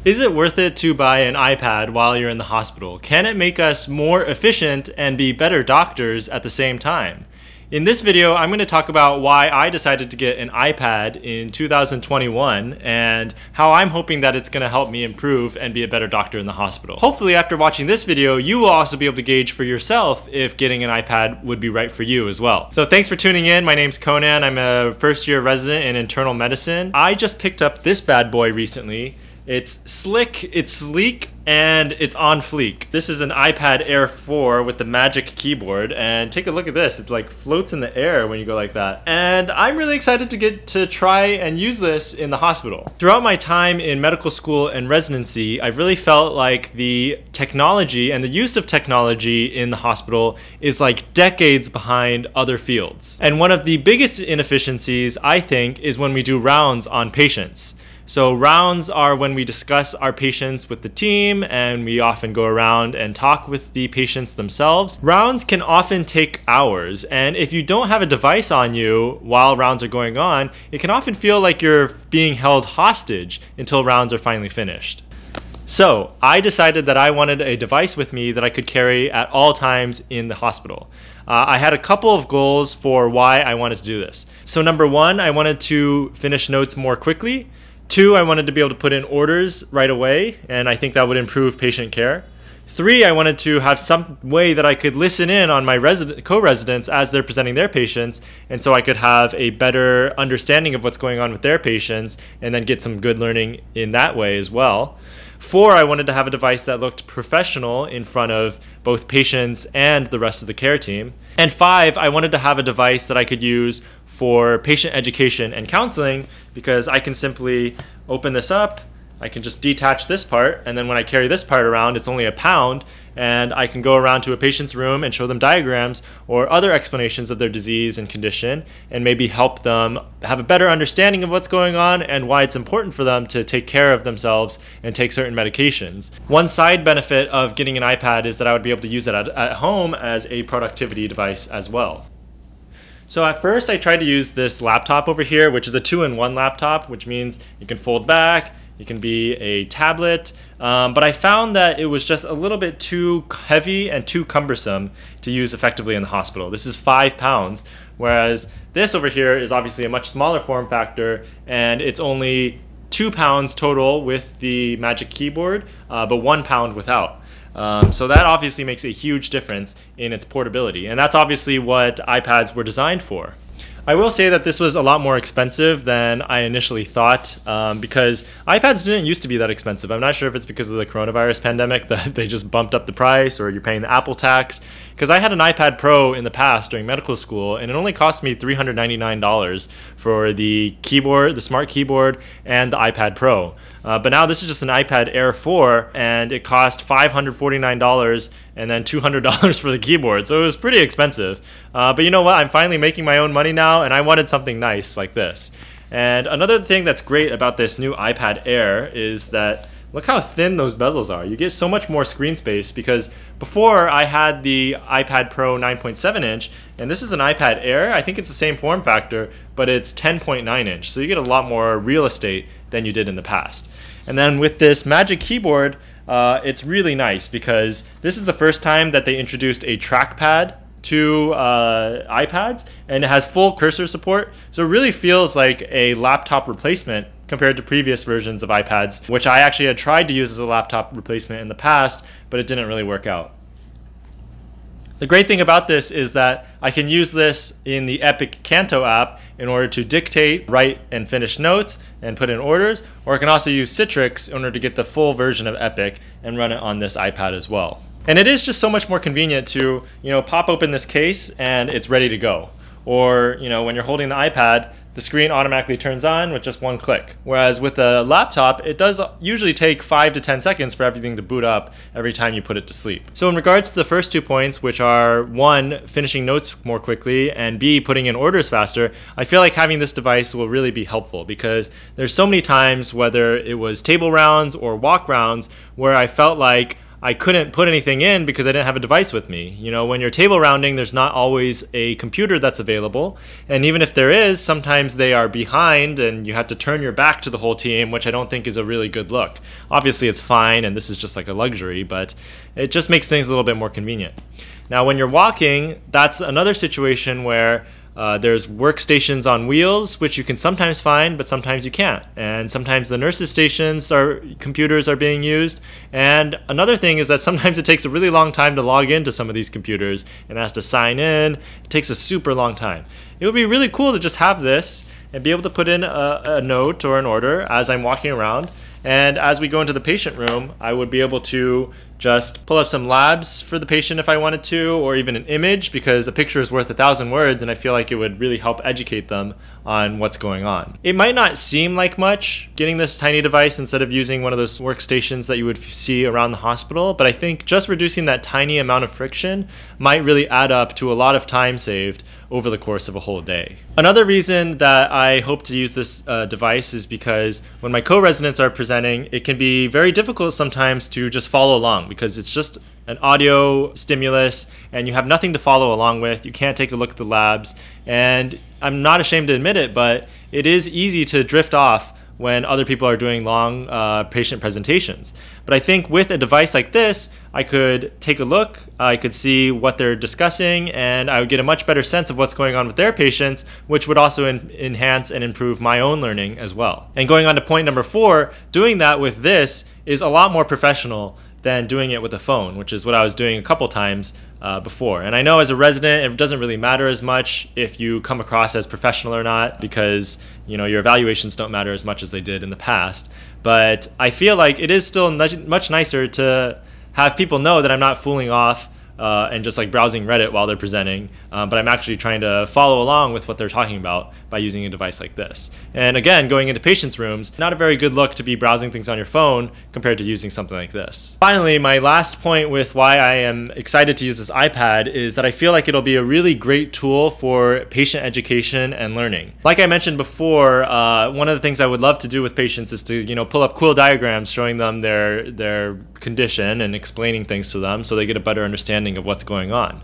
Is it worth it to buy an iPad while you're in the hospital? Can it make us more efficient and be better doctors at the same time? In this video, I'm going to talk about why I decided to get an iPad in 2021 and how I'm hoping that it's going to help me improve and be a better doctor in the hospital. Hopefully, after watching this video, you will also be able to gauge for yourself if getting an iPad would be right for you as well. So thanks for tuning in. My name's Conan. I'm a first-year resident in internal medicine. I just picked up this bad boy recently. It's slick, it's sleek, and it's on fleek. This is an iPad Air 4 with the magic keyboard, and take a look at this. It like floats in the air when you go like that. And I'm really excited to get to try and use this in the hospital. Throughout my time in medical school and residency, I've really felt like the technology and the use of technology in the hospital is like decades behind other fields. And one of the biggest inefficiencies, I think, is when we do rounds on patients. So rounds are when we discuss our patients with the team, and we often go around and talk with the patients themselves. Rounds can often take hours, and if you don't have a device on you while rounds are going on, it can often feel like you're being held hostage until rounds are finally finished. So I decided that I wanted a device with me that I could carry at all times in the hospital. I had a couple of goals for why I wanted to do this. So number one, I wanted to finish notes more quickly. Two, I wanted to be able to put in orders right away, and I think that would improve patient care. Three, I wanted to have some way that I could listen in on my co-residents as they're presenting their patients, and so I could have a better understanding of what's going on with their patients and then get some good learning in that way as well. Four, I wanted to have a device that looked professional in front of both patients and the rest of the care team. And five, I wanted to have a device that I could use for patient education and counseling, because I can simply open this up, I can just detach this part, and then when I carry this part around, it's only a pound, and I can go around to a patient's room and show them diagrams or other explanations of their disease and condition, and maybe help them have a better understanding of what's going on and why it's important for them to take care of themselves and take certain medications. One side benefit of getting an iPad is that I would be able to use it at home as a productivity device as well. So at first I tried to use this laptop over here, which is a 2-in-1 laptop, which means you can fold back, it can be a tablet, but I found that it was just a little bit too heavy and too cumbersome to use effectively in the hospital. This is 5 pounds, whereas this over here is obviously a much smaller form factor, and it's only 2 pounds total with the magic keyboard, but 1 pound without. So that obviously makes a huge difference in its portability, and that's obviously what iPads were designed for. I will say that this was a lot more expensive than I initially thought, because iPads didn't used to be that expensive. I'm not sure if it's because of the coronavirus pandemic that they just bumped up the price, or you're paying the Apple tax. Because I had an iPad Pro in the past during medical school, and it only cost me $399 for the keyboard, the smart keyboard, and the iPad Pro. But now this is just an iPad Air 4, and it cost $549 and then $200 for the keyboard. So it was pretty expensive. But you know what? I'm finally making my own money now, and I wanted something nice like this. And another thing that's great about this new iPad Air is that look how thin those bezels are. You get so much more screen space, because before I had the iPad Pro 9.7 inch, and this is an iPad Air. I think it's the same form factor, but it's 10.9 inch. So you get a lot more real estate than you did in the past. And then with this magic keyboard, it's really nice, because this is the first time that they introduced a trackpad to iPads, and it has full cursor support. So it really feels like a laptop replacement compared to previous versions of iPads, which I actually had tried to use as a laptop replacement in the past, but it didn't really work out. The great thing about this is that I can use this in the Epic Canto app in order to dictate, write, and finish notes and put in orders, or I can also use Citrix in order to get the full version of Epic and run it on this iPad as well. And it is just so much more convenient to, pop open this case and it's ready to go. Or, when you're holding the iPad, the screen automatically turns on with just one click. Whereas with a laptop, it does usually take 5 to 10 seconds for everything to boot up every time you put it to sleep. So in regards to the first 2 points, which are 1, finishing notes more quickly, and B, putting in orders faster, I feel like having this device will really be helpful, because there's so many times, whether it was table rounds or walk rounds, where I felt like I couldn't put anything in because I didn't have a device with me. You know, when you're table rounding, there's not always a computer that's available. And even if there is, sometimes they are behind and you have to turn your back to the whole team, which I don't think is a really good look. Obviously, it's fine, and this is just like a luxury, but it just makes things a little bit more convenient. Now, when you're walking, that's another situation where there's workstations on wheels, which you can sometimes find, but sometimes you can't. And sometimes the nurses' stations computers are being used. And another thing is that sometimes it takes a really long time to log into some of these computers and has to sign in. It takes a super long time. It would be really cool to just have this and be able to put in a note or an order as I'm walking around. And as we go into the patient room, I would be able to just pull up some labs for the patient if I wanted to, or even an image, because a picture is worth 1,000 words, and I feel like it would really help educate them on what's going on. It might not seem like much getting this tiny device instead of using one of those workstations that you would see around the hospital, but I think just reducing that tiny amount of friction might really add up to a lot of time saved over the course of a whole day. Another reason that I hope to use this device is because when my co-residents are presenting, it can be very difficult sometimes to just follow along because it's just an audio stimulus and you have nothing to follow along with. You can't take a look at the labs, and I'm not ashamed to admit it, but it is easy to drift off when other people are doing long patient presentations. But I think with a device like this, I could take a look, I could see what they're discussing, and I would get a much better sense of what's going on with their patients, which would also enhance and improve my own learning as well. And going on to point number 4, doing that with this is a lot more professional than doing it with a phone, which is what I was doing a couple times before. And I know as a resident, it doesn't really matter as much if you come across as professional or not, because your evaluations don't matter as much as they did in the past. But I feel like it is still much nicer to have people know that I'm not fooling off and just like browsing Reddit while they're presenting, but I'm actually trying to follow along with what they're talking about by using a device like this. And again, going into patients' rooms, not a very good look to be browsing things on your phone compared to using something like this. Finally, my last point with why I am excited to use this iPad is that I feel like it'll be a really great tool for patient education and learning. Like I mentioned before, one of the things I would love to do with patients is to pull up cool diagrams showing them their condition and explaining things to them so they get a better understanding of what's going on.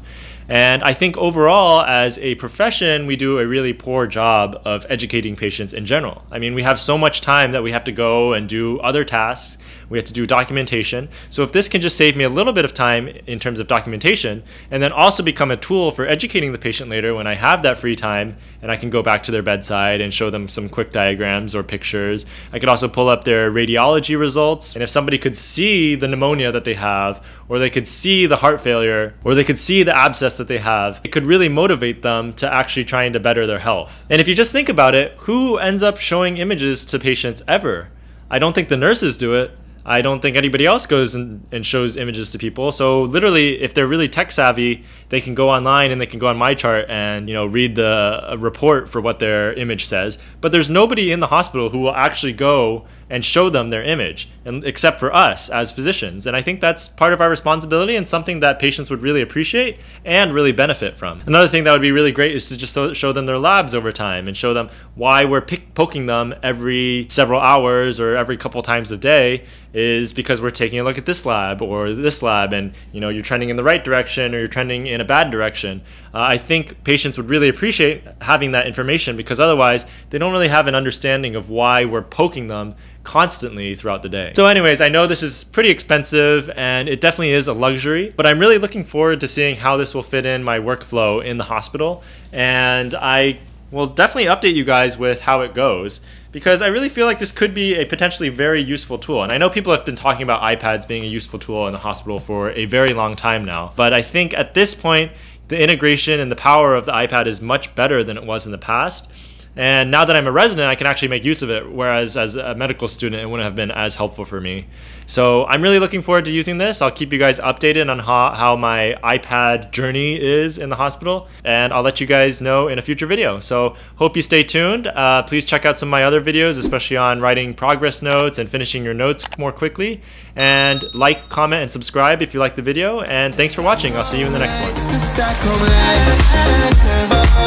And I think overall, as a profession, we do a really poor job of educating patients in general. I mean, we have so much time that we have to go and do other tasks. We have to do documentation. So if this can just save me a little bit of time in terms of documentation, and then also become a tool for educating the patient later when I have that free time and I can go back to their bedside and show them some quick diagrams or pictures. I could also pull up their radiology results. And if somebody could see the pneumonia that they have, or they could see the heart failure, or they could see the abscess that they have, it could really motivate them to actually trying to better their health. And if you just think about it, who ends up showing images to patients ever? I don't think the nurses do it. I don't think anybody else goes and shows images to people. So literally, if they're really tech savvy, they can go online and they can go on MyChart and read the report for what their image says. But there's nobody in the hospital who will actually go and show them their image, except for us as physicians. And I think that's part of our responsibility and something that patients would really appreciate and really benefit from. Another thing that would be really great is to just show them their labs over time and show them why we're poking them every several hours or every couple times a day is because we're taking a look at this lab or this lab, and you're trending in the right direction or you're trending in a bad direction. I think patients would really appreciate having that information, because otherwise they don't really have an understanding of why we're poking them constantly throughout the day. So anyways, I know this is pretty expensive and it definitely is a luxury, but I'm really looking forward to seeing how this will fit in my workflow in the hospital, and I will definitely update you guys with how it goes, because I really feel like this could be a potentially very useful tool. And I know people have been talking about iPads being a useful tool in the hospital for a very long time now, but I think at this point the integration and the power of the iPad is much better than it was in the past. And now that I'm a resident, I can actually make use of it, whereas as a medical student, it wouldn't have been as helpful for me. So I'm really looking forward to using this. I'll keep you guys updated on how my iPad journey is in the hospital, and I'll let you guys know in a future video. So hope you stay tuned. Please check out some of my other videos, especially on writing progress notes and finishing your notes more quickly. And like, comment, and subscribe if you like the video. And thanks for watching. I'll see you in the next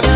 one.